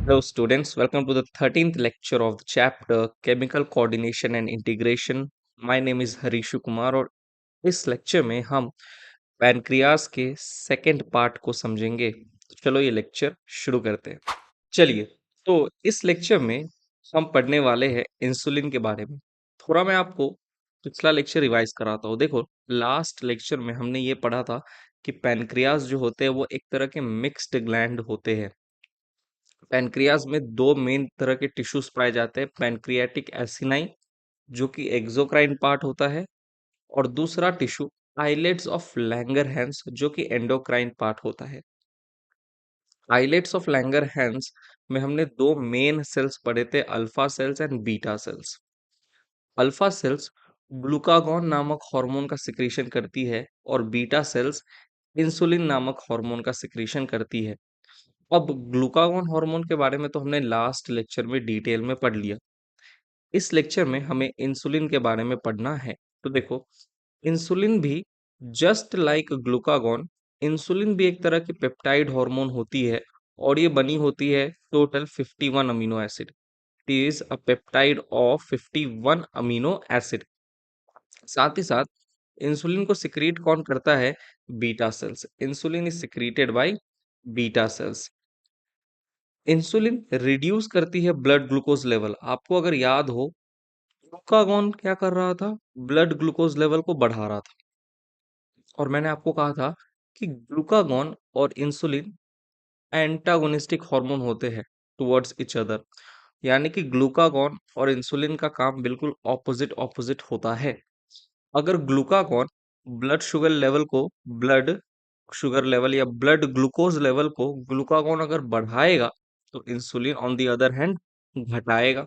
Hello students, welcome to the 13th lecture of the chapter Chemical Coordination and Integration. My name is Harishu Kumar और इस lecture में हम pancreas के second part को समझेंगे। तो चलो ये लेक्चर शुरू करते हैं। चलिए, तो इस लेक्चर में हम पढ़ने वाले हैं इंसुलिन के बारे में। थोड़ा मैं आपको पिछला लेक्चर रिवाइज कराता हूँ। देखो, लास्ट लेक्चर में हमने ये पढ़ा था कि पैनक्रियास जो होते हैं वो एक तरह के मिक्स्ड ग्लैंड होते हैं। पैनक्रियास में दो मेन तरह के टिश्यूज पाए जाते हैं, पैनक्रियाटिक एसिनाई जो कि एक्सोक्राइन पार्ट होता है, और दूसरा टिश्यू आइलेट्स ऑफ लैंगरहैंस जो कि एंडोक्राइन पार्ट होता है। आइलेट्स ऑफ लैंगरहैंस में हमने दो मेन सेल्स पढ़े थे, alpha cells and beta cells. Alpha cells glucagon नामक हार्मोन का सिक्रीशन करती है और बीटा सेल्स इंसुलिन नामक हार्मोन का सिक्रीशन करती है। अब ग्लूकागॉन हार्मोन के बारे में तो हमने लास्ट लेक्चर में डिटेल में पढ़ लिया। इस लेक्चर में हमें इंसुलिन के बारे में पढ़ना है। तो देखो, इंसुलिन भी जस्ट लाइक ग्लूकागॉन, इंसुलिन भी एक तरह की पेप्टाइड हार्मोन होती है और ये बनी होती है total 51 amino acid. It is a peptide of 51 amino acid. साथ ही साथ इंसुलिन को सिक्रीट कौन करता है? Beta cells. Insulin is secreted by beta cells. Insulin reduce करती है ब्लड ग्लूकोज लेवल। आपको अगर याद हो, ग्लूकागॉन क्या कर रहा था? ब्लड ग्लूकोज लेवल को बढ़ा रहा था। और मैंने आपको कहा था कि ग्लूकागॉन और इंसुलिन एंटागोनिस्टिक हार्मोन होते हैं टुवर्ड्स इच अदर, यानी कि ग्लूकागॉन और इंसुलिन का काम बिल्कुल ऑपोजिट ऑपोजिट होता है। अगर ग्लूकागॉन ब्लड शुगर लेवल को, ब्लड शुगर लेवल या ब्लड ग्लूकोज लेवल को ग्लूकागॉन अगर बढ़ाएगा, तो insulin on the other hand घटाएगा।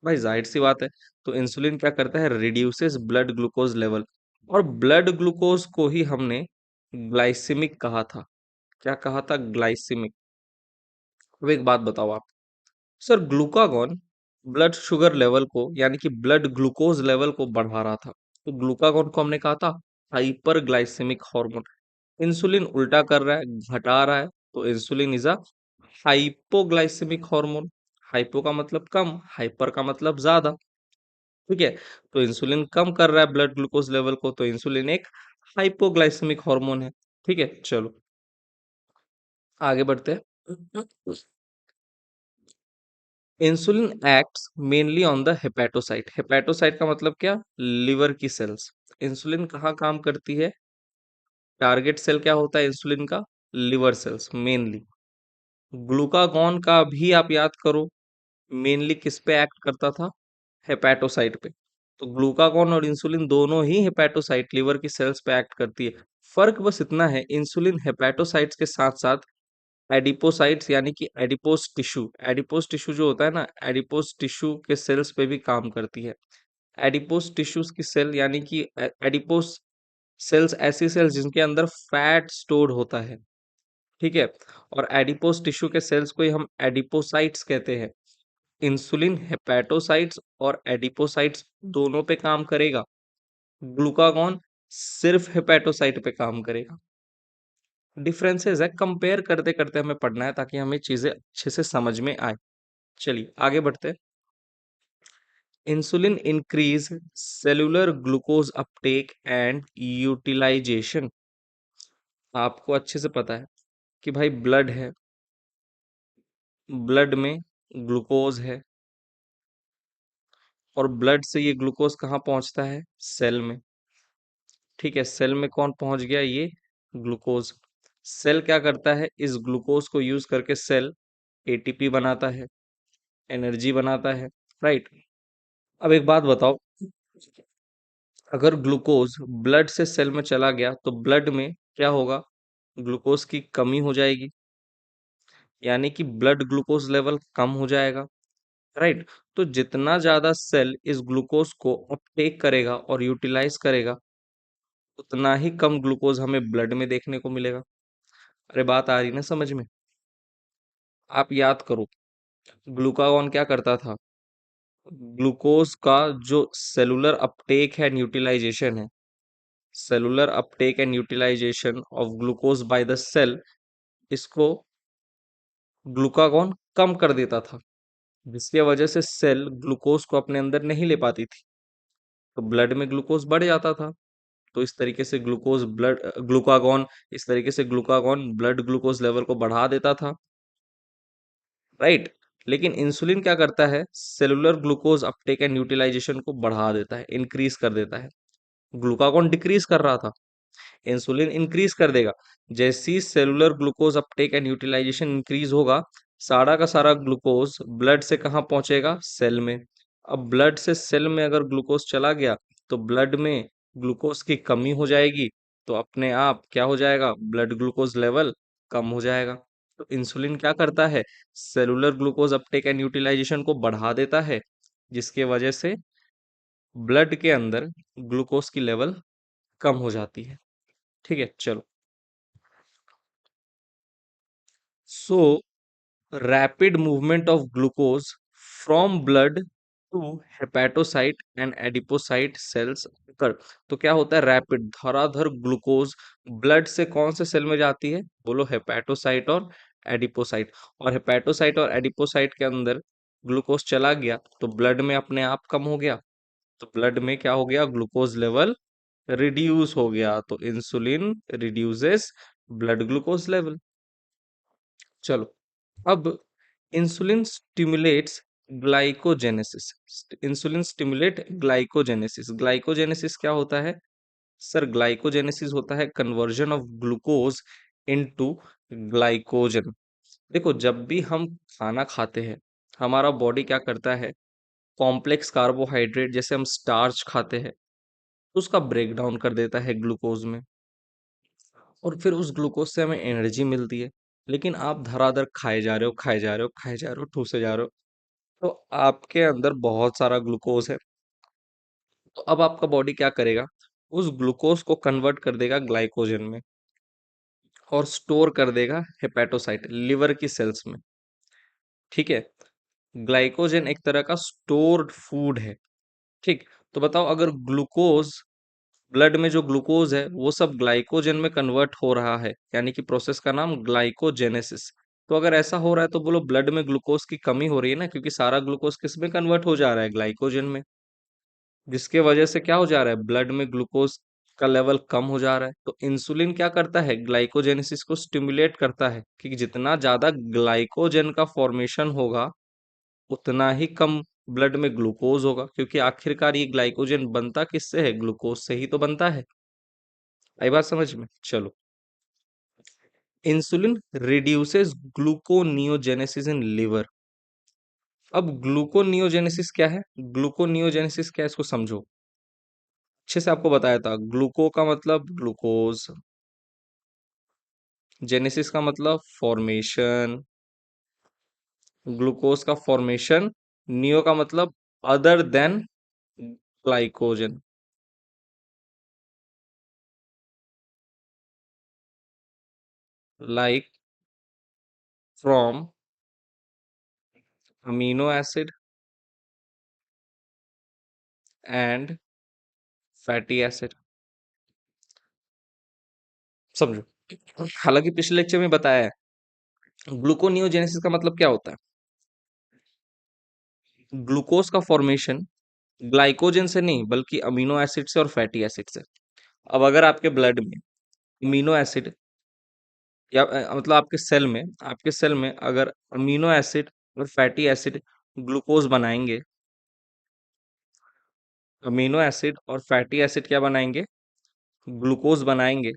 भाई जाहिर सी बात है। तो इंसुलिन क्या करता है? Reduces blood glucose level. और ब्लड ग्लूकोज को ही हमने ग्लाइसेमिक कहा था। क्या कहा था? ग्लाइसेमिक। अब एक बात बताओ आप, sir glucagon blood sugar level को यानी कि ब्लड ग्लूकोज लेवल को बढ़ा रहा था, तो ग्लूकागॉन को हमने कहा था हाइपर ग्लाइसेमिक हार्मोन। इंसुलिन उल्टा कर रहा है, घटा रहा है, तो insulin is a hypoglycaemic hormone. Hypo का मतलब कम, हाइपर का मतलब ज्यादा। ठीक है, तो इंसुलिन कम कर रहा है ब्लड ग्लूकोज लेवल को, तो इंसुलिन एक हाइपोग्लाइसेमिक हार्मोन है। ठीक है, चलो आगे बढ़ते हैं। Insulin acts mainly on the hepatocyte. Hepatocyte का मतलब क्या? लिवर की सेल्स। इंसुलिन कहाँ काम करती है? टारगेट सेल क्या होता है इंसुलिन का? Liver cells mainly. ग्लूकागॉन का भी आप याद करो, मेनली किस पे एक्ट करता था? हेपेटोसाइट पे। तो ग्लूकागॉन और इंसुलिन दोनों ही हेपेटोसाइट, लिवर की सेल्स पे एक्ट करती है। फर्क बस इतना है, इंसुलिन हेपेटोसाइट्स के साथ साथ एडिपोसाइट्स यानी कि एडिपोस टिश्यू जो होता है ना, एडिपोस टिश्यू के सेल्स पे भी काम करती है। एडिपोस टिश्यूज की सेल यानी कि एडिपोस सेल्स ऐसी सेल्स जिनके अंदर फैट स्टोर्ड होता है। ठीक है, और एडिपोस टिश्यू के सेल्स को ही हम एडिपोसाइट्स कहते हैं। इंसुलिन हेपेटोसाइट्स और एडिपोसाइट्स दोनों पे काम करेगा, ग्लूकागॉन सिर्फ हेपेटोसाइट पे काम करेगा। डिफरेंसेस है, कंपेयर करते करते हमें पढ़ना है ताकि हमें चीजें अच्छे से समझ में आए। चलिए आगे बढ़ते हैं। Insulin increase cellular glucose uptake and utilization. आपको अच्छे से पता है कि भाई ब्लड है, ब्लड में ग्लूकोज है, और ब्लड से ये ग्लूकोज कहाँ पहुंचता है? सेल में। ठीक है, सेल में कौन पहुंच गया? ये ग्लूकोज। सेल क्या करता है? इस ग्लूकोज को यूज करके सेल एटीपी बनाता है, एनर्जी बनाता है। राइट। अब एक बात बताओ, अगर ग्लूकोज ब्लड से सेल में चला गया तो ब्लड में क्या होगा? ग्लूकोज की कमी हो जाएगी, यानी कि ब्लड ग्लूकोज लेवल कम हो जाएगा। राइट। तो जितना ज्यादा सेल इस ग्लूकोज को अपटेक करेगा और यूटिलाइज करेगा, उतना ही कम ग्लूकोज हमें ब्लड में देखने को मिलेगा। अरे बात आ रही ना समझ में? आप याद करो, ग्लूकागॉन क्या करता था? ग्लूकोज का जो सेलुलर अपटेक है, यूटिलाइजेशन है, cellular uptake and utilization of glucose by the cell, इसको ग्लूकागॉन कम कर देता था, जिसकी वजह से सेल ग्लूकोज को अपने अंदर नहीं ले पाती थी, तो ब्लड में ग्लूकोज बढ़ जाता था। तो इस तरीके से ग्लूकागॉन इस तरीके से ग्लूकागॉन ब्लड ग्लूकोज लेवल को बढ़ा देता था, राइट। लेकिन इंसुलिन क्या करता है, cellular glucose uptake and utilization को बढ़ा देता है, इंक्रीज कर देता है। ग्लूकागॉन डिक्रीज कर रहा था, इंसुलिन इंक्रीज कर देगा। जैसे ही cellular glucose uptake and utilisation increase होगा, सारा का सारा ग्लूकोज ब्लड से कहाँ पहुंचेगा, सेल में। अब ब्लड से सेल में अगर ग्लूकोज चला गया, तो ब्लड में ग्लूकोज की कमी हो जाएगी, तो अपने आप क्या हो जाएगा, ब्लड ग्लूकोज लेवल कम हो जाएगा। तो इंसुलिन क्या करता है, cellular glucose uptake and utilization को बढ़ा देता है, जिसके वजह से ब्लड के अंदर ग्लूकोज की लेवल कम हो जाती है। ठीक है, चलो। So, rapid movement of glucose from blood to hepatocyte and adipocyte cells occur। तो क्या होता है, रैपिड धराधर ग्लूकोज ब्लड से कौन से सेल में जाती है, बोलो, हेपेटोसाइट और एडिपोसाइट। और हेपेटोसाइट और एडिपोसाइट के अंदर ग्लूकोज चला गया, तो ब्लड में अपने आप कम हो गया, तो ब्लड में क्या हो गया, ग्लूकोज लेवल रिड्यूस हो गया, तो insulin reduces blood glucose level. चलो, अब insulin stimulates glycogenesis. Insulin stimulate glycogenesis. Glycogenesis क्या होता है, सर? ग्लाइकोजेनेसिस होता है conversion of glucose into glycogen. देखो, जब भी हम खाना खाते हैं, हमारा बॉडी क्या करता है, कॉम्प्लेक्स कार्बोहाइड्रेट जैसे हम स्टार्च खाते हैं, तो उसका ब्रेक डाउन कर देता है ग्लूकोज में, और फिर उस ग्लूकोज से हमें एनर्जी मिलती है। लेकिन आप धराधर खाए जा रहे हो, खाए जा रहे हो, खाए जा रहे हो, ठूसे जा रहे हो, तो आपके अंदर बहुत सारा ग्लूकोज है। तो अब आपका बॉडी क्या करेगा, उस ग्लूकोज को कन्वर्ट कर देगा ग्लाइकोजन में, और स्टोर कर देगा हेपेटोसाइट, लिवर की सेल्स में। ठीक है, ग्लाइकोजन एक तरह का स्टोर्ड फूड है। ठीक, तो बताओ, अगर ग्लूकोज ब्लड में जो ग्लूकोज है वो सब ग्लाइकोजन में कन्वर्ट हो रहा है, यानी कि प्रोसेस का नाम ग्लाइकोजेनेसिस। तो अगर ऐसा हो रहा है, तो बोलो ब्लड में ग्लूकोज की कमी हो रही है ना, क्योंकि सारा ग्लूकोज किस में कन्वर्ट हो जा रहा है, ग्लाइकोजन में, जिसके वजह से क्या हो जा रहा है, ब्लड में ग्लूकोज का लेवल कम हो जा रहा है। तो इंसुलिन क्या करता है, ग्लाइकोजेनेसिस को स्टिमुलेट करता है, कि जितना ज्यादा ग्लाइकोजन का फॉर्मेशन होगा, उतना ही कम ब्लड में ग्लूकोज होगा, क्योंकि आखिरकार ये ग्लाइकोजन बनता किससे है, ग्लूकोज से ही तो बनता है। आई बात समझ में? चलो, insulin reduces gluconeogenesis in liver. अब ग्लूकोनियोजेनेसिस क्या है, ग्लूकोनियोजेनेसिस क्या है, इसको समझो। अच्छे से आपको बताया था, ग्लूको का मतलब ग्लूकोज, जेनेसिस का मतलब फॉर्मेशन, ग्लूकोज का फॉर्मेशन, नियो का मतलब other than glycogen, like from amino acid and fatty acid. समझो, हालांकि पिछले लेक्चर में बताया है, ग्लूकोनियोजेनेसिस का मतलब क्या होता है, ग्लूकोज का फॉर्मेशन ग्लाइकोजन से नहीं, बल्कि अमीनो एसिड से और फैटी एसिड से। अब अगर आपके ब्लड में अमीनो एसिड, या मतलब आपके सेल में अगर अमीनो एसिड और फैटी एसिड ग्लूकोज बनाएंगे, अमीनो एसिड और फैटी एसिड क्या बनाएंगे, ग्लूकोज बनाएंगे,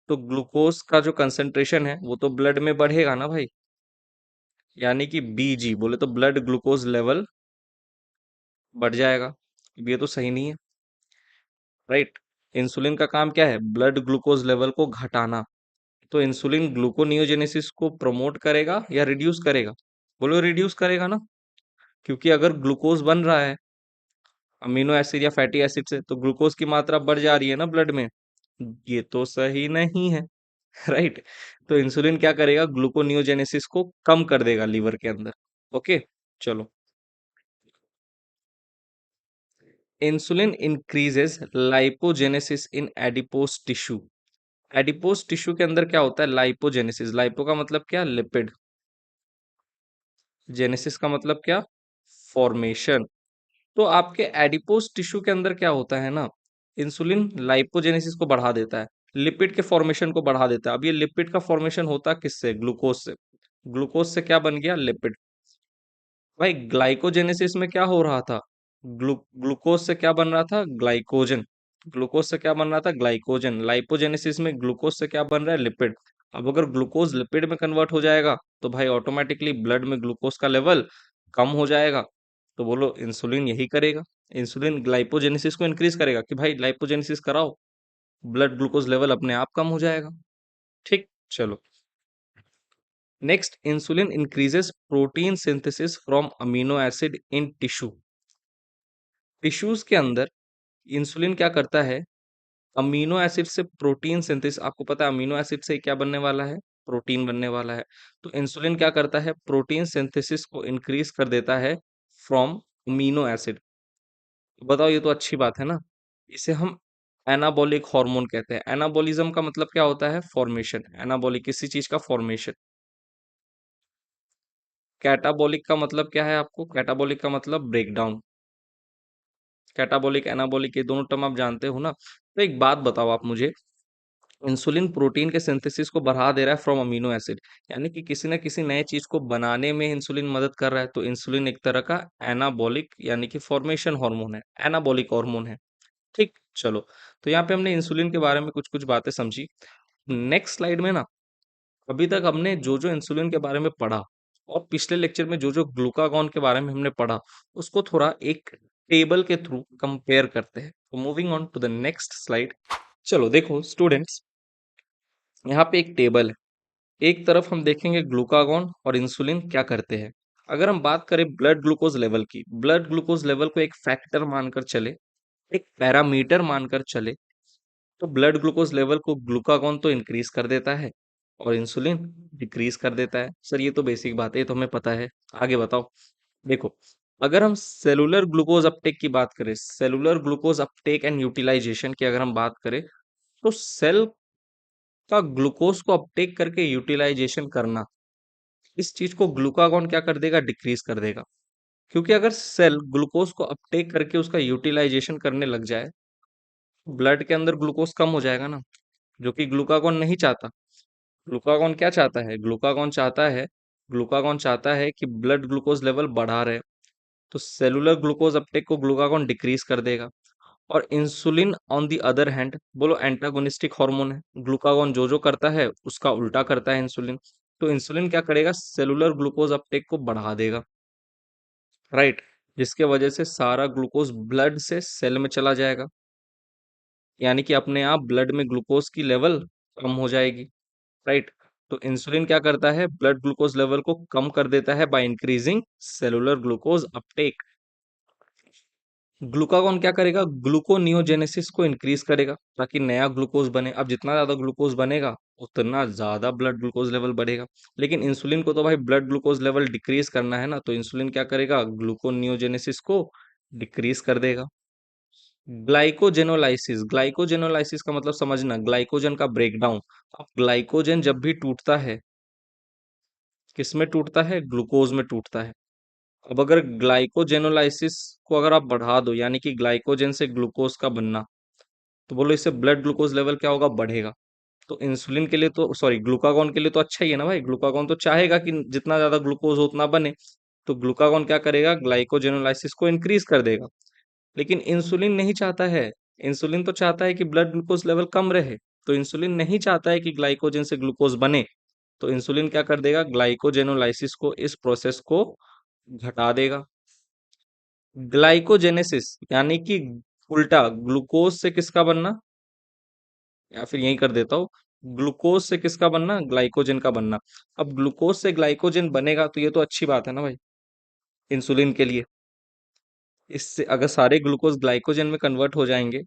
तो ग्लूकोज का जो कंसंट्रेशन है वो तो ब्लड में बढ़ेगा ना भाई, यानी कि बीजी बोले तो ब्लड ग्लूकोज लेवल बढ़ जाएगा। अब ये तो सही नहीं है, राइट। इंसुलिन का काम क्या है, ब्लड ग्लूकोज लेवल को घटाना। तो इंसुलिन ग्लूकोनियोजेनेसिस को प्रमोट करेगा या रिड्यूस करेगा, बोलो रिड्यूस करेगा ना, क्योंकि अगर ग्लूकोज बन रहा है अमीनो एसिड या फैटी एसिड से, तो ग्लूकोज की मात्रा बढ़ जा रही है ना ब्लड में, ये तो सही नहीं है। राइट। तो इंसुलिन क्या करेगा, ग्लूकोनियोजेनेसिस को कम कर देगा लीवर के अंदर। ओके, चलो। Insulin increases lipogenesis in adipose tissue. Adipose tissue के अंदर क्या होता है, लाइपोजेनेसिस। लाइपो का मतलब क्या, लिपिड। जेनेसिस का मतलब क्या? फॉर्मेशन। तो आपके एडिपोज टिश्यू के अंदर क्या होता है ना, इंसुलिन लाइपोजेनेसिस को बढ़ा देता है, लिपिड के फॉर्मेशन को बढ़ा देता है। अब ये लिपिड का फॉर्मेशन होता किससे? ग्लूकोज से। ग्लूकोज से क्या बन गया? लिपिड। भाई ग्लाइकोजेनेसिस में क्या हो रहा था? ग्लूकोज से क्या बन रहा था? ग्लाइकोजन। ग्लूकोज से क्या बन रहा था? ग्लाइकोजन। लाइपोजेनेसिस में ग्लूकोज से क्या बन रहा है? लिपिड। अब अगर ग्लूकोज लिपिड में कन्वर्ट हो जाएगा तो भाई ऑटोमेटिकली ब्लड में ग्लूकोज का लेवल कम हो जाएगा। तो बोलो इंसुलिन यही करेगा, इंसुलिन ग्लाइपोजेनेसिस को इंक्रीज करेगा कि भाई लाइपोजेनेसिस कराओ, ब्लड ग्लूकोज लेवल अपने आप कम हो जाएगा। ठीक, चलो next, insulin increases protein synthesis from amino acid in tissue. Tissues के अंदर इंसुलिन क्या करता है? अमीनो एसिड से प्रोटीन सिंथेसिस। आपको पता है अमीनो एसिड से क्या बनने वाला है? प्रोटीन बनने वाला है। तो इंसुलिन क्या करता है? प्रोटीन सिंथेसिस को इंक्रीज कर देता है फ्रॉम अमीनो एसिड। बताओ, ये तो अच्छी बात है ना। इसे हम एनाबॉलिक हार्मोन कहते हैं। एनाबॉलिज्म का मतलब क्या होता है? फॉर्मेशन। एनाबॉलिक किसी चीज का फॉर्मेशन। कैटाबॉलिक का मतलब क्या है? आपको कैटाबॉलिक का मतलब ब्रेकडाउन। कैटाबॉलिक एनाबॉलिक ये दोनों टर्म आप जानते हो ना। तो एक बात बताओ आप मुझे, इंसुलिन प्रोटीन के सिंथेसिस को बढ़ा दे रहा है फ्रॉम अमीनो एसिड, यानी कि किसी ना किसी नए चीज को बनाने में इंसुलिन मदद कर रहा है। तो इंसुलिन एक तरह का एनाबॉलिक यानी कि फॉर्मेशन हार्मोन है, एनाबॉलिक हार्मोन है। ठीक, चलो। तो यहाँ पे हमने इंसुलिन के बारे में कुछ कुछ बातें समझी। नेक्स्ट स्लाइड में ना, अभी तक हमने जो जो इंसुलिन के बारे में पढ़ा और पिछले लेक्चर में जो जो ग्लूकागॉन के बारे में हमने पढ़ा, उसको थोड़ा एक टेबल के थ्रू कंपेयर करते हैं। तो moving on to the next slide. चलो देखो स्टूडेंट्स, यहाँ पे एक टेबल है। एक तरफ हम देखेंगे ग्लूकागॉन और इंसुलिन क्या करते हैं। अगर हम बात करें ब्लड ग्लूकोज लेवल की, ब्लड ग्लूकोज लेवल को एक फैक्टर मानकर चले, एक पैरामीटर मानकर चले, तो ब्लड ग्लूकोज लेवल को ग्लूकागॉन तो इंक्रीज कर देता है और इंसुलिन डिक्रीज कर देता है। सर ये तो बेसिक बात है, ये तो हमें पता है। आगे बताओ। देखो, अगर हम सेलुलर ग्लूकोज अपटेक की बात करें, cellular glucose uptake and utilization की अगर हम बात करें, तो सेल का ग्लूकोज को अपटेक करके यूटिलाइजेशन करना, इस चीज को ग्लूकागॉन क्या कर देगा? डिक्रीज कर देगा। क्योंकि अगर सेल ग्लूकोज को अपटेक करके उसका यूटिलाइजेशन करने लग जाए, ब्लड के अंदर ग्लूकोज कम हो जाएगा ना, जो कि ग्लूकागॉन नहीं चाहता। ग्लूकागॉन क्या चाहता है? ग्लूकागॉन चाहता है कि ब्लड ग्लूकोज लेवल बढ़ा रहे। तो सेलुलर ग्लूकोज अपटेक को ग्लूकागॉन डिक्रीज कर देगा। और insulin on the other hand, बोलो एंटागोनिस्टिक हार्मोन है, ग्लूकागॉन जो जो करता है उसका उल्टा करता है इंसुलिन। तो इंसुलिन क्या करेगा? सेलुलर ग्लूकोज अपटेक को बढ़ा देगा, राइट, जिसके वजह से सारा ग्लूकोज ब्लड से सेल में चला जाएगा, यानी कि अपने आप ब्लड में ग्लूकोज की लेवल कम हो जाएगी, राइट। तो इंसुलिन क्या करता है? ब्लड ग्लूकोज लेवल को कम कर देता है by increasing cellular glucose Uptake. Glucagon क्या करेगा? ग्लूकोनियोजेनेसिस को इंक्रीज करेगा ताकि नया ग्लूकोज बने। अब जितना ज्यादा ग्लूकोज बनेगा उतना ज्यादा ब्लड ग्लूकोज लेवल बढ़ेगा। लेकिन इंसुलिन को तो भाई ब्लड ग्लूकोज लेवल डिक्रीज करना है ना, तो इंसुलिन क्या करेगा? ग्लूकोनियोजेनेसिस को डिक्रीज कर देगा। ग्लाइकोजेनोलाइसिस, ग्लाइकोजेनोलाइसिस का मतलब समझना, ग्लाइकोजन का ब्रेकडाउन। अब ग्लाइकोजन जब भी टूटता है, किस में टूटता है? ग्लूकोज में टूटता है। अब अगर ग्लाइकोजेनोलाइसिस को अगर आप बढ़ा दो, यानी कि ग्लाइकोजन से ग्लूकोज का बनना, तो बोलो इससे ब्लड ग्लूकोज लेवल क्या होगा? बढ़ेगा। तो इंसुलिन के लिए तो, सॉरी, ग्लूकागॉन के लिए तो अच्छा ही है ना भाई। ग्लूकागॉन तो चाहेगा कि जितना ज्यादा ग्लूकोज हो उतना बने। तो ग्लूकागॉन क्या करेगा? ग्लाइकोजेनोलाइसिस को इंक्रीज कर देगा। लेकिन इंसुलिन नहीं चाहता है। इंसुलिन तो चाहता है कि ब्लड ग्लूकोज लेवल कम रहे। तो इंसुलिन नहीं चाहता है कि ग्लाइकोजन से ग्लूकोज बने। तो इंसुलिन क्या कर देगा? ग्लाइकोजेनोलाइसिस को, इस प्रोसेस को घटा देगा। ग्लाइकोजेनेसिस यानी कि उल्टा, ग्लूकोज से किसका बनना, या फिर यही कर देता हूँ, ग्लूकोज से किसका बनना? ग्लाइकोजन का बनना। अब ग्लूकोज से ग्लाइकोजन बनेगा तो ये तो अच्छी बात है ना भाई इंसुलिन के लिए। इससे अगर सारे ग्लूकोज ग्लाइकोजन में कन्वर्ट हो जाएंगे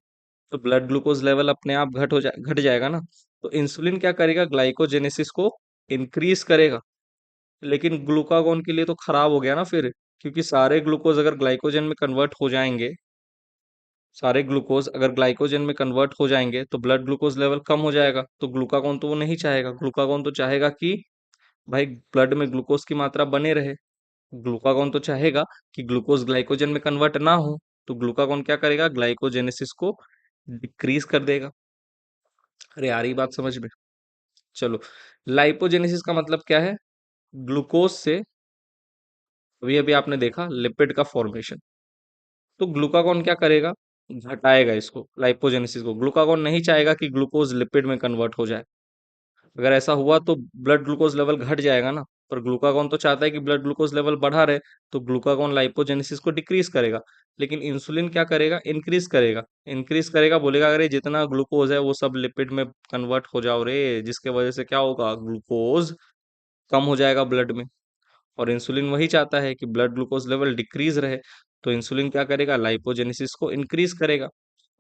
तो ब्लड ग्लूकोज लेवल अपने आप घट जाएगा ना। तो इंसुलिन क्या करेगा? ग्लाइकोजेनेसिस को इंक्रीज करेगा। लेकिन ग्लूकागॉन के लिए तो खराब हो गया ना फिर, क्योंकि सारे ग्लूकोज अगर ग्लाइकोजन में कन्वर्ट हो जाएंगे, सारे ग्लूकोज अगर ग्लाइकोजन में कन्वर्ट हो जाएंगे तो ब्लड ग्लूकोज लेवल कम हो जाएगा। तो ग्लूकागॉन तो वो नहीं चाहेगा। ग्लूकागॉन तो चाहेगा कि भाई ब्लड में ग्लूकोज की मात्रा बने रहे। ग्लूकागॉन तो चाहेगा कि ग्लूकोज ग्लाइकोजन में कन्वर्ट ना हो, तो ग्लूकागॉन क्या करेगा, ग्लाइकोजेनेसिस को डिक्रीज कर देगा। अरे आ रही बात समझ में? चलो, लाइपोजेनेसिस का मतलब क्या है, ग्लूकोज से अभी अभी आपने देखा लिपिड का फॉर्मेशन, तो ग्लूकागॉन क्या करेगा, घटाएगा इसको, लाइपोजेनेसिस को। ग्लूकागॉन नहीं चाहेगा कि ग्लूकोज लिपिड में कन्वर्ट हो जाए, अगर ऐसा हुआ तो ब्लड ग्लूकोज लेवल घट जाएगा ना। पर ग्लूकागॉन तो चाहता है कि ब्लड ग्लूकोज लेवल बढ़ा रहे, तो ग्लूकागॉन लाइपोजेनेसिस को डिक्रीज करेगा। लेकिन इंसुलिन क्या करेगा, इंक्रीज करेगा। इंक्रीज करेगा, बोलेगा अरे जितना ग्लूकोज है वो सब लिपिड में कन्वर्ट हो जाओ रे, जिसके वजह से क्या होगा, ग्लूकोज कम हो जाएगा ब्लड में। और इंसुलिन वही चाहता है कि ब्लड ग्लूकोज लेवल डिक्रीज रहे, तो इंसुलिन क्या करेगा, लाइपोजेनेसिस को इंक्रीज करेगा।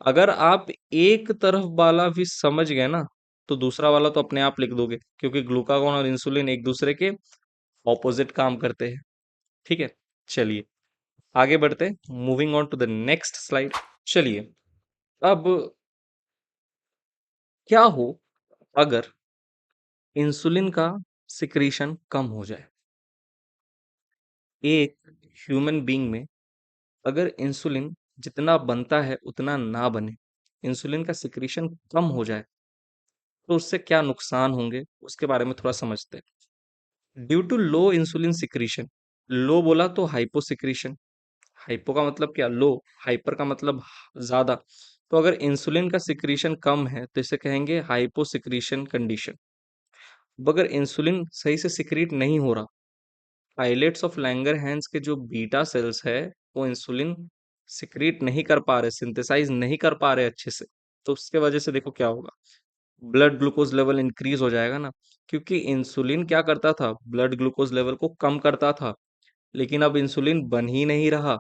अगर आप एक तरफ वाला भी समझ गए ना, तो दूसरा वाला तो अपने आप लिख दोगे, क्योंकि ग्लूकागॉन और इंसुलिन एक दूसरे के ऑपोजिट काम करते हैं। ठीक है, चलिए आगे बढ़ते हैं, moving on to the next slide. चलिए, अब क्या हो अगर इंसुलिन का सिक्रीशन कम हो जाए। एक ह्यूमन बीइंग में अगर इंसुलिन जितना बनता है उतना ना बने, इंसुलिन का सिक्रीशन कम हो जाए, तो उससे क्या नुकसान होंगे उसके बारे में थोड़ा समझते हैं। Due to low insulin secretion, low बोला तो हाइपो सिक्रीशन, हाइपो का मतलब क्या, लो, हाइपर का मतलब ज्यादा। तो अगर इंसुलिन का सिक्रीशन कम है तो इसे कहेंगे हाइपो सिक्रीशन कंडीशन। अब अगर इंसुलिन सही से सिक्रीट नहीं हो रहा, आइलेट्स ऑफ लैंगरहैंस के जो बीटा सेल्स है वो इंसुलिन सिक्रीट नहीं कर पा रहे, सिंथेसाइज नहीं कर पा रहे अच्छे से, तो उसके वजह से देखो क्या होगा, ब्लड ग्लूकोज लेवल इंक्रीज हो जाएगा ना। क्योंकि इंसुलिन क्या करता था, ब्लड ग्लूकोज लेवल को कम करता था, लेकिन अब इंसुलिन बन ही नहीं रहा,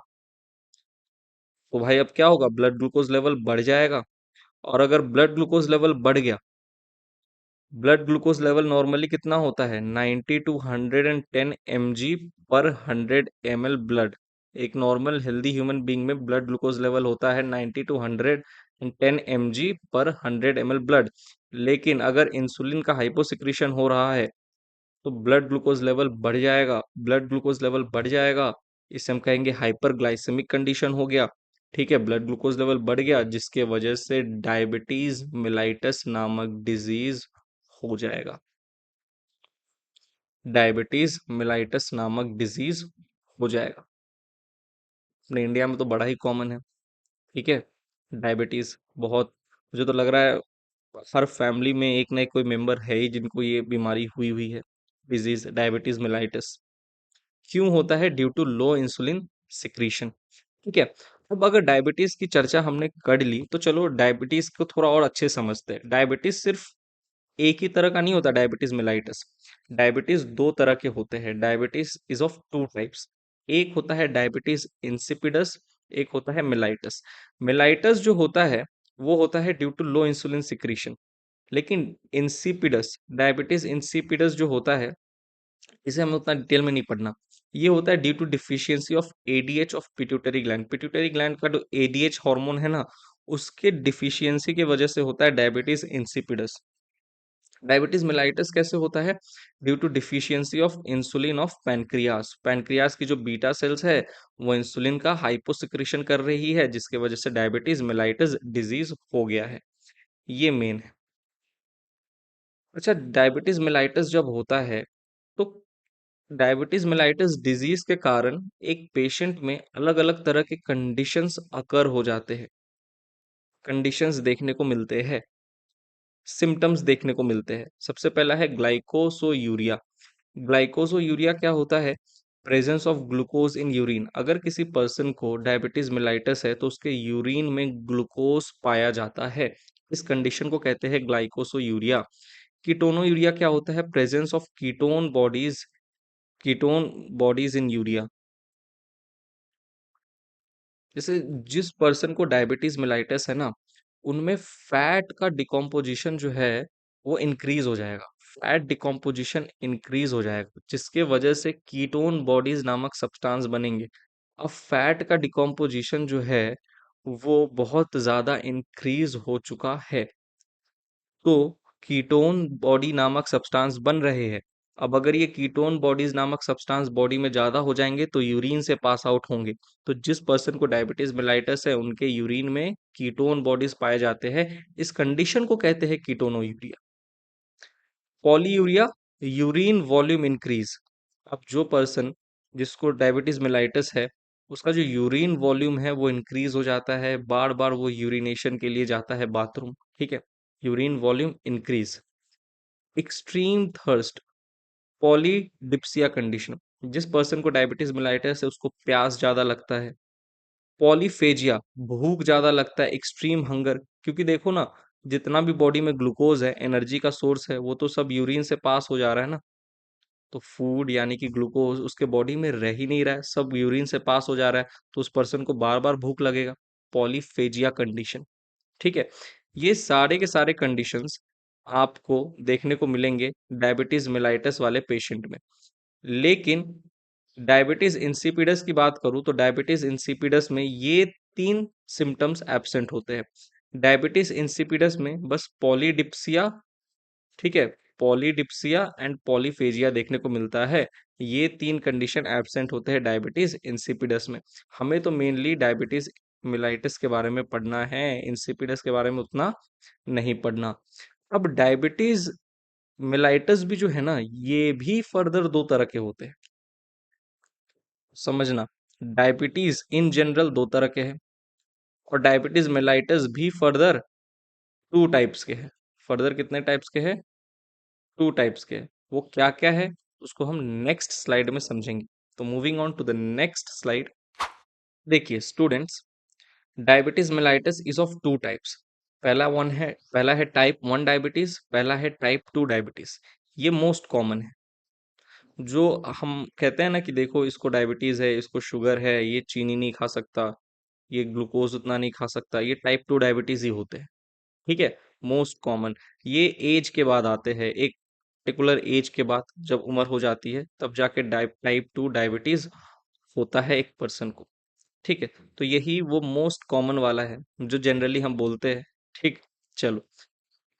तो भाई अब क्या होगा, ब्लड ग्लूकोज लेवल बढ़ जाएगा। और अगर ब्लड ग्लूकोज लेवल बढ़ गया, ब्लड ग्लूकोज लेवल नॉर्मली कितना होता है, 90 टू 110 mg पर 100 ml ब्लड। एक नॉर्मल हेल्दी ह्यूमन बीइंग में ब्लड ग्लूकोज लेवल होता है 90 टू 110 mg पर 100 ml ब्लड। लेकिन अगर इंसुलिन का हाइपोसिक्रीशन हो रहा है, तो ब्लड ग्लूकोज लेवल बढ़ जाएगा, ब्लड ग्लूकोज लेवल बढ़ जाएगा, इसे हम कहेंगे हाइपरग्लाइसेमिक कंडीशन हो गया। ठीक है, ब्लड ग्लूकोज लेवल बढ़ गया जिसके वजह से डायबिटीज मिलाइटस नामक डिजीज हो जाएगा। डायबिटीज मिलाइटस नामक डिजीज हो जाएगा। अपने इंडिया में तो बड़ा ही कॉमन है। ठीक है, डायबिटीज बहुत, मुझे तो लग रहा है हर फैमिली में एक ना एक कोई मेंबर है ही जिनको ये बीमारी हुई हुई है, डिजीज डायबिटीज मिलाइटस। क्यों होता है, due to low insulin secretion. ठीक है, अब अगर डायबिटीज की चर्चा हमने कर ली, तो चलो डायबिटीज को थोड़ा और अच्छे से समझते हैं। डायबिटीज सिर्फ एक ही तरह का नहीं होता, डायबिटीज मिलाइटस। डायबिटीज दो तरह के होते हैं, diabetes is of two types. एक होता है डायबिटीज इंसिपिडस, एक होता है मिलाइटस। मिलाइटस जो होता है वो होता है due to low insulin secretion. लेकिन इंसिपिडस, डायबिटीज इंसिपिडस जो होता है, इसे हमें उतना डिटेल में नहीं पढ़ना। ये होता है due to deficiency of ADH of pituitary gland. Pituitary gland का जो एडीएच हार्मोन है ना, उसके डिफिशियंसी की वजह से होता है डायबिटीज इंसिपिडस। डायबिटीज मेलाइटस कैसे होता है, due to deficiency of insulin of pancreas. Pancreas की जो बीटा सेल्स है वो इंसुलिन का हाइपोसिक्रीशन कर रही है, जिसके वजह से डायबिटीज मेलाइटस डिजीज हो गया है। ये मेन है। अच्छा, डायबिटीज मेलाइटस जब होता है, तो डायबिटीज मेलाइटिस डिजीज के कारण एक पेशेंट में अलग अलग तरह के कंडीशंस अकर हो जाते हैं, कंडीशंस देखने को मिलते हैं, सिम्टम्स देखने को मिलते हैं। सबसे पहला है ग्लाइकोसोयूरिया। ग्लाइकोसोयूरिया क्या होता है, presence of glucose in urine. अगर किसी पर्सन को डायबिटीज मेलाइटिस है तो उसके यूरिन में ग्लूकोज पाया जाता है, इस कंडीशन को कहते हैं ग्लाइकोसोयूरिया। कीटोनोयूरिया क्या होता है, presence of ketone bodies in urea. जैसे जिस पर्सन को डायबिटीज मेलाइटिस है ना, उनमें फैट का डिकम्पोजिशन जो है वो इंक्रीज हो जाएगा, फैट डिकम्पोजिशन इंक्रीज हो जाएगा, जिसके वजह से कीटोन बॉडीज नामक सब्सटेंस बनेंगे। अब फैट का डिकम्पोजिशन जो है वो बहुत ज्यादा इंक्रीज हो चुका है, तो कीटोन बॉडी नामक सब्सटेंस बन रहे हैं। अब अगर ये कीटोन बॉडीज नामक सब्सटेंस बॉडी में ज्यादा हो जाएंगे तो यूरिन से पास आउट होंगे। तो जिस पर्सन को डायबिटीज मेलाइटस है उनके यूरिन में कीटोन बॉडीज पाए जाते हैं। इस कंडीशन को कहते हैं ketonuria. Polyuria, urine volume increase. अब जो पर्सन जिसको डायबिटीज मेलाइटस है उसका जो यूरिन वॉल्यूम है वो इंक्रीज हो जाता है, बार बार वो यूरिनेशन के लिए जाता है बाथरूम, ठीक है। Urine volume increase. Extreme thirst, polydipsia condition, जिस पर्सन को डायबिटीज मेलाइटिस है उसको प्यास ज्यादा लगता है। पॉलीफेजिया, भूख ज्यादा लगता है, एक्सट्रीम हंगर, क्योंकि देखो ना, जितना भी बॉडी में ग्लूकोज है, एनर्जी का सोर्स है, वो तो सब यूरिन से पास हो जा रहा है ना। तो फूड यानी कि ग्लूकोज उसके बॉडी में रह ही नहीं रहा है, सब यूरिन से पास हो जा रहा है, तो उस पर्सन को बार बार भूख लगेगा। पॉलीफेजिया कंडीशन, ठीक है। ये सारे के सारे कंडीशंस आपको देखने को मिलेंगे डायबिटीज मेलाइटस वाले पेशेंट में। लेकिन डायबिटीज इंसिपिडस की बात करूं तो डायबिटीज इंसिपिडस में ये तीन सिम्टम्स एब्सेंट होते हैं। डायबिटीज इंसिपिडस में बस पॉलीडिप्सिया, ठीक है, पॉलीडिप्सिया एंड पॉलीफेजिया देखने को मिलता है। ये तीन कंडीशन एब्सेंट होते हैं डायबिटीज इंसिपिडस में। हमें तो मेनली डायबिटीज मिलाइटिस के बारे में पढ़ना है, इंसिपिडस के बारे में उतना नहीं पढ़ना। अब डायबिटीज मिलाइटिस भी जो है ना, ये भी फर्दर दो तरह के होते हैं, समझना। डायबिटीज इन जनरल दो तरह के हैं, और डायबिटीज मिलाइटिस भी फर्दर टू टाइप्स के हैं। फर्दर कितने टाइप्स के हैं? टू टाइप्स के हैं। वो क्या क्या है उसको हम नेक्स्ट स्लाइड में समझेंगे। तो moving on to the next slide. देखिए students, diabetes mellitus is of two types. पहला है टाइप 1 डायबिटीज, पहला है टाइप 2 डायबिटीज। ये मोस्ट कॉमन है। जो हम कहते हैं ना कि देखो इसको डायबिटीज है, इसको शुगर है, ये चीनी नहीं खा सकता, ये ग्लूकोज उतना नहीं खा सकता, ये टाइप 2 डायबिटीज ही होते हैं, ठीक है। Most common. ये एज के बाद आते हैं, एक पर्टिकुलर एज के बाद जब उम्र हो जाती है तब जाके टाइप 2 डायबिटीज होता है एक पर्सन को, ठीक है। तो यही वो मोस्ट कॉमन वाला है जो जनरली हम बोलते हैं, ठीक। चलो,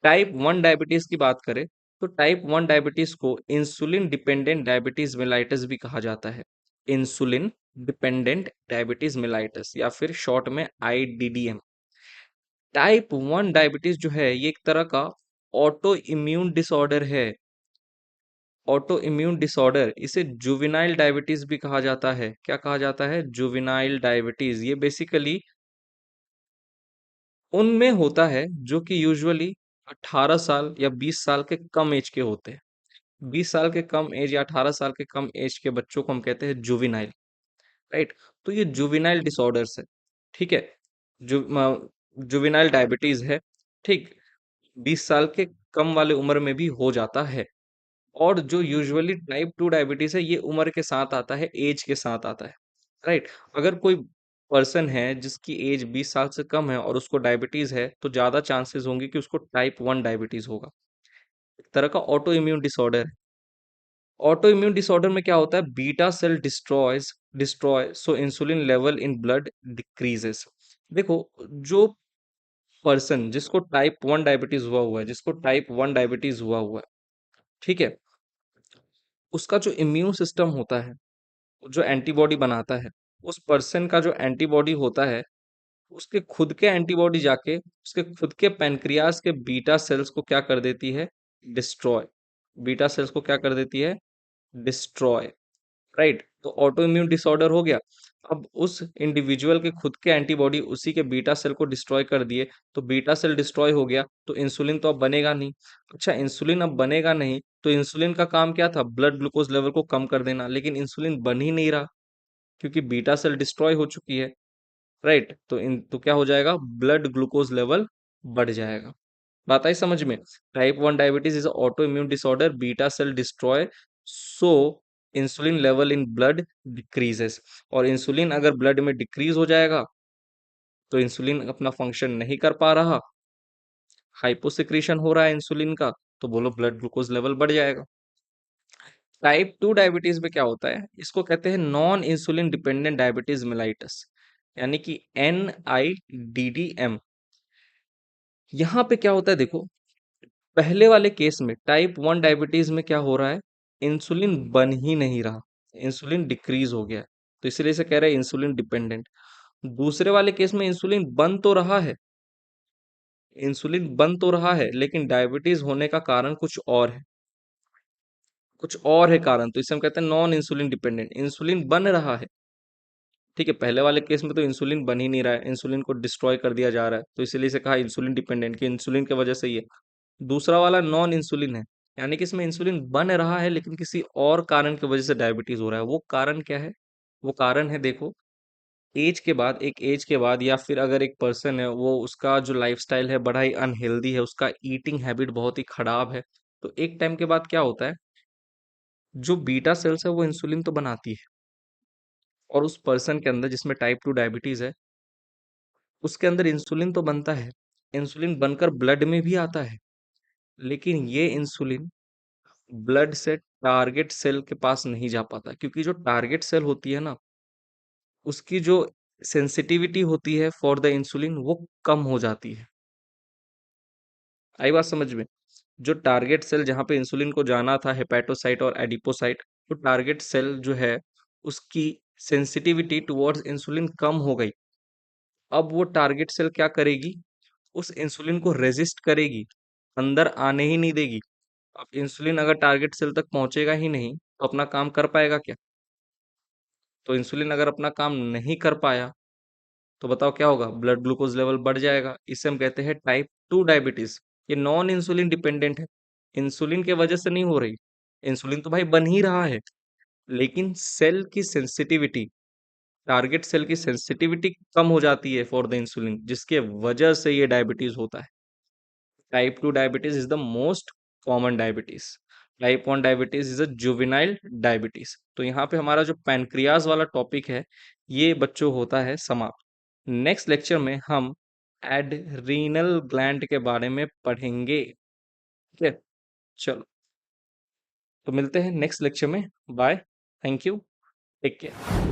टाइप 1 डायबिटीज की बात करें तो टाइप 1 डायबिटीज को इंसुलिन डिपेंडेंट डायबिटीज मेलाइटिस भी कहा जाता है। इंसुलिन डिपेंडेंट डायबिटीज मेलाइटिस या फिर शॉर्ट में आईडीडीएम। टाइप 1 डायबिटीज जो है ये एक तरह का ऑटो इम्यून डिसऑर्डर है। ऑटो इम्यून डिसऑर्डर, इसे जुवेनाइल डायबिटीज भी कहा जाता है। क्या कहा जाता है? Juvenile diabetes. ये बेसिकली उनमें होता है जो कि यूजुअली 18 साल या 20 साल के कम एज के होते हैं। 20 साल के कम एज या 18 साल के कम एज के बच्चों को हम कहते हैं जुवेनाइल, राइट। तो ये जुवेनाइल डिसऑर्डर्स है, ठीक है। जुवेनाइल डायबिटीज है, ठीक। 20 साल के कम वाले उम्र में भी हो जाता है। और जो यूजुअली टाइप 2 डायबिटीज है ये उम्र के साथ आता है, एज के साथ आता है, राइट। अगर कोई पर्सन है जिसकी एज 20 साल से कम है और उसको डायबिटीज है तो ज्यादा चांसेस होंगे कि उसको टाइप 1 डायबिटीज होगा। एक तरह का ऑटो इम्यून डिसऑर्डर है। ऑटो इम्यून डिसऑर्डर में क्या होता है? Beta cell destroy so insulin level in blood decreases. देखो, जो पर्सन जिसको टाइप 1 डायबिटीज हुआ है, जिसको टाइप 1 डायबिटीज हुआ है, ठीक है, उसका जो इम्यून सिस्टम होता है, जो एंटीबॉडी बनाता है, उस पर्सन का जो एंटीबॉडी होता है, उसके खुद के एंटीबॉडी जाके उसके खुद के पैनक्रियास के बीटा सेल्स को क्या कर देती है? डिस्ट्रॉय। बीटा सेल्स को क्या कर देती है? Destroy, right. तो ऑटो इम्यून डिसऑर्डर हो गया। अब उस इंडिविजुअल के खुद के एंटीबॉडी उसी के बीटा सेल को डिस्ट्रॉय कर दिए, तो बीटा सेल डिस्ट्रॉय हो गया तो इंसुलिन तो अब बनेगा नहीं। अच्छा, इंसुलिन अब बनेगा नहीं तो इंसुलिन का काम क्या था? ब्लड ग्लूकोज लेवल को कम कर देना, लेकिन इंसुलिन बन ही नहीं रहा क्योंकि बीटा सेल डिस्ट्रॉय हो चुकी है, राइट। तो क्या हो जाएगा? ब्लड ग्लूकोज लेवल बढ़ जाएगा। बात आई समझ में? Type 1 diabetes is auto immune disorder, beta cell destroy, so insulin level in blood decreases. और इंसुलिन अगर ब्लड में डिक्रीज हो जाएगा तो इंसुलिन अपना फंक्शन नहीं कर पा रहा, हाइपोसिक्रीशन हो रहा है इंसुलिन का, तो बोलो ब्लड ग्लूकोज लेवल बढ़ जाएगा। टाइप 2 डायबिटीज में क्या होता है? इसको कहते हैं non insulin dependent diabetes mellitus, यानी कि NIDDM। यहाँ पे क्या होता है देखो, पहले वाले केस में टाइप 1 डायबिटीज में क्या हो रहा है? इंसुलिन बन ही नहीं रहा, इंसुलिन डिक्रीज हो गया है, तो इसलिए से कह रहे हैं इंसुलिन डिपेंडेंट। दूसरे वाले केस में इंसुलिन बन तो रहा है, इंसुलिन बन तो रहा है, लेकिन डायबिटीज होने का कारण कुछ और है, कुछ और है कारण, तो इसे हम कहते हैं नॉन इंसुलिन डिपेंडेंट। इंसुलिन बन रहा है, ठीक है, पहले वाले केस में तो इंसुलिन बन ही नहीं रहा है, इंसुलिन को डिस्ट्रॉय कर दिया जा रहा है, तो इसीलिए से कहा इंसुलिन डिपेंडेंट, कि इंसुलिन की वजह से ही है। दूसरा वाला नॉन इंसुलिन है, यानी कि इसमें इंसुलिन बन रहा है लेकिन किसी और कारण की वजह से डायबिटीज हो रहा है। वो कारण क्या है? वो कारण है, देखो, एज के बाद, एक एज के बाद, या फिर अगर एक पर्सन है वो, उसका जो लाइफस्टाइल है बड़ा ही अनहेल्दी है, उसका ईटिंग हैबिट बहुत ही खराब है, तो एक टाइम के बाद क्या होता है, जो बीटा सेल्स है वो इंसुलिन तो बनाती है, और उस पर्सन के अंदर जिसमें टाइप 2 डायबिटीज है, उसके अंदर इंसुलिन तो बनता है, इंसुलिन बनकर ब्लड में भी आता है, लेकिन ये इंसुलिन ब्लड से टारगेट सेल के पास नहीं जा पाता, क्योंकि जो टारगेट सेल होती है ना, उसकी जो सेंसिटिविटी होती है फॉर द इंसुलिन वो कम हो जाती है। आई बात समझ में? जो टारगेट सेल जहाँ पे इंसुलिन को जाना था, हेपेटोसाइट और एडिपोसाइट, तो टारगेट सेल जो है उसकी सेंसिटिविटी टुवर्ड्स इंसुलिन कम हो गई। अब वो टारगेट सेल क्या करेगी, उस इंसुलिन को रेजिस्ट करेगी, अंदर आने ही नहीं देगी। अब इंसुलिन अगर टारगेट सेल तक पहुंचेगा ही नहीं तो अपना काम कर पाएगा क्या? तो इंसुलिन अगर अपना काम नहीं कर पाया तो बताओ क्या होगा, ब्लड ग्लूकोज लेवल बढ़ जाएगा। इसे हम कहते हैं टाइप 2 डायबिटीज। ये नॉन इंसुलिन डिपेंडेंट है, इंसुलिन के वजह से नहीं हो रही, इंसुलिन तो भाई बन ही रहा है, लेकिन सेल की सेंसिटिविटी, टारगेट सेल की सेंसिटिविटी कम हो जाती है फॉर द इंसुलिन, जिसके वजह से ये डायबिटीज होता है। Type 2 diabetes is the most common diabetes. Type 1 diabetes is a juvenile diabetes. तो यहाँ पे हमारा जो पैनक्रियाज वाला टॉपिक है ये बच्चों होता है समाप्त। नेक्स्ट लेक्चर में हम एड्रीनल ग्लैंड के बारे में पढ़ेंगे। ठीक है, चलो, तो मिलते हैं नेक्स्ट लेक्चर में। Bye, thank you, take care.